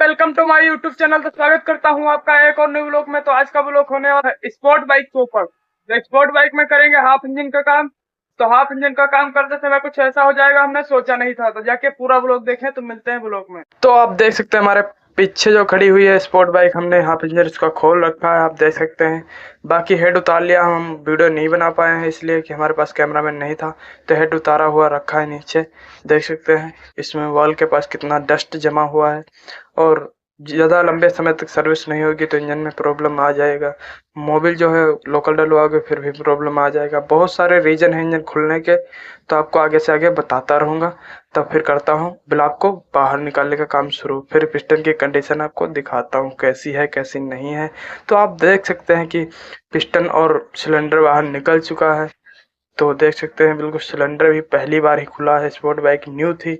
Welcome to my YouTube channel. तो स्वागत करता हूं आपका एक और न्यू व्लॉग में। तो आज का व्लॉग होने वाला है स्पोर्ट बाइक के ऊपर। तो स्पोर्ट बाइक में करेंगे हाफ इंजन का काम। तो हाफ इंजन का काम करते समय कुछ ऐसा हो जाएगा, हमने सोचा नहीं था। तो जाके पूरा व्लॉग देखें। तो मिलते हैं व्लॉग में। तो आप देख सकते हैं हमारे पीछे जो खड़ी हुई है स्पोर्ट बाइक, हमने हाफ इंजन इसका खोल रखा है, आप देख सकते हैं। बाकी हेड उतार लिया, हम वीडियो नहीं बना पाए हैं इसलिए कि हमारे पास कैमरामैन नहीं था। तो हेड उतारा हुआ रखा है नीचे, देख सकते हैं। इसमें वॉल के पास कितना डस्ट जमा हुआ है, और ज़्यादा लंबे समय तक सर्विस नहीं होगी तो इंजन में प्रॉब्लम आ जाएगा। मोबिल जो है लोकल डलवाओगे फिर भी प्रॉब्लम आ जाएगा। बहुत सारे रीज़न हैं इंजन खुलने के, तो आपको आगे से आगे बताता रहूँगा। तब फिर करता हूँ ब्लॉक को बाहर निकालने का काम शुरू। फिर पिस्टन की कंडीशन आपको दिखाता हूँ कैसी है कैसी नहीं है। तो आप देख सकते हैं कि पिस्टन और सिलेंडर बाहर निकल चुका है। तो देख सकते हैं बिल्कुल सिलेंडर भी पहली बार ही खुला है। स्पोर्ट बाइक न्यू थी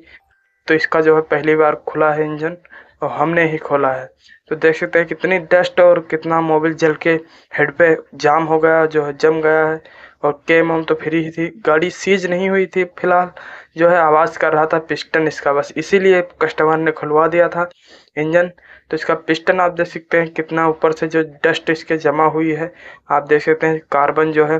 तो इसका जो है पहली बार खुला है इंजन, और हमने ही खोला है। तो देख सकते हैं कितनी डस्ट और कितना मोबिल जल के हेड पे जाम हो गया, जो है जम गया है। और केम हम तो फ्री ही थी, गाड़ी सीज नहीं हुई थी फिलहाल। जो है आवाज़ कर रहा था पिस्टन इसका, बस इसीलिए कस्टमर ने खुलवा दिया था इंजन। तो इसका पिस्टन आप देख सकते हैं कितना ऊपर से जो डस्ट इसके जमा हुई है। आप देख सकते हैं कार्बन जो है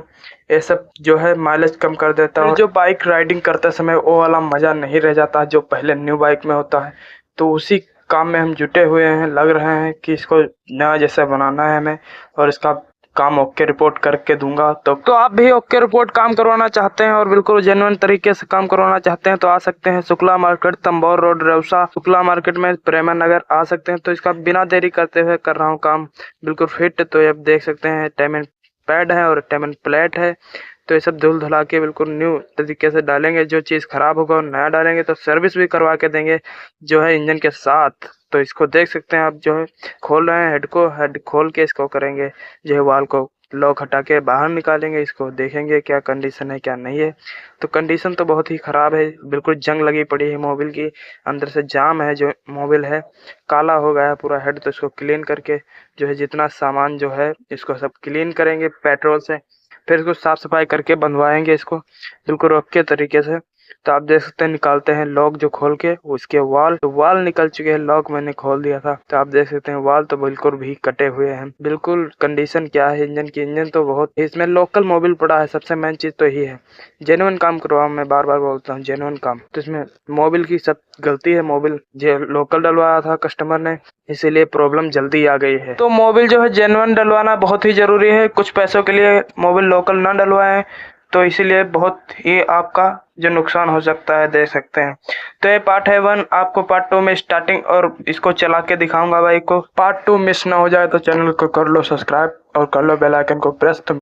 ये सब जो है माइलेज कम कर देता है। जो बाइक राइडिंग करते समय वो वाला मज़ा नहीं रह जाता जो पहले न्यू बाइक में होता है। तो उसी काम में हम जुटे हुए हैं, लग रहे हैं कि इसको नया जैसा बनाना है हमें, और इसका काम ओके रिपोर्ट करके दूंगा। तो आप भी ओके रिपोर्ट काम करवाना चाहते हैं और बिल्कुल जेन्युइन तरीके से काम करवाना चाहते हैं तो आ सकते हैं Shukla market, Tambaur road, रौसा। Shukla market में प्रेमा नगर आ सकते हैं। तो इसका बिना देरी करते हुए कर रहा हूँ काम बिल्कुल फिट। तो ये आप देख सकते हैं टाइम पैड है और टाइम प्लेट है। तो ये सब धुल धुला के बिल्कुल न्यू तरीके से डालेंगे। जो चीज़ खराब होगा और नया डालेंगे। तो सर्विस भी करवा के देंगे जो है इंजन के साथ। तो इसको देख सकते हैं आप, जो है खोल रहे हैं हेड को। हेड खोल के इसको करेंगे जो है वाल को लॉक हटा के बाहर निकालेंगे। इसको देखेंगे क्या कंडीशन है क्या नहीं है। तो कंडीशन तो बहुत ही ख़राब है, बिल्कुल जंग लगी पड़ी है मोबिल की। अंदर से जाम है, जो मोबिल है काला हो गया है पूरा हेड। तो इसको क्लीन करके जो है जितना सामान जो है इसको सब क्लीन करेंगे पेट्रोल से। फिर इसको साफ सफाई करके बनवाएंगे इसको बिल्कुल ओके तरीके से। तो आप देख सकते हैं निकालते हैं लॉक जो खोल के, उसके वाल तो वाल निकल चुके हैं। लॉक मैंने खोल दिया था तो आप देख सकते हैं वाल तो बिल्कुल भी कटे हुए हैं। बिल्कुल कंडीशन क्या है इंजन की, इंजन तो बहुत, इसमें लोकल मोबिल पड़ा है। सबसे मेन चीज तो यही है, जेन्युइन काम करवाओ। मैं बार बार बोलता हूँ जेन्युइन काम। तो इसमें मोबिल की सब गलती है, मोबिल जो लोकल डलवाया था कस्टमर ने, इसीलिए प्रॉब्लम जल्दी आ गई है। तो मोबिल जो है जेन्युइन डलवाना बहुत ही जरूरी है। कुछ पैसों के लिए मोबिल लोकल ना डलवाएं तो इसीलिए बहुत ही आपका जो नुकसान हो सकता है, देख सकते हैं। तो ये पार्ट है 1। आपको पार्ट 2 में स्टार्टिंग और इसको चला के दिखाऊंगा बाइक को। पार्ट 2 मिस ना हो जाए तो चैनल को कर लो सब्सक्राइब और कर लो बेल आइकन को प्रेस। तो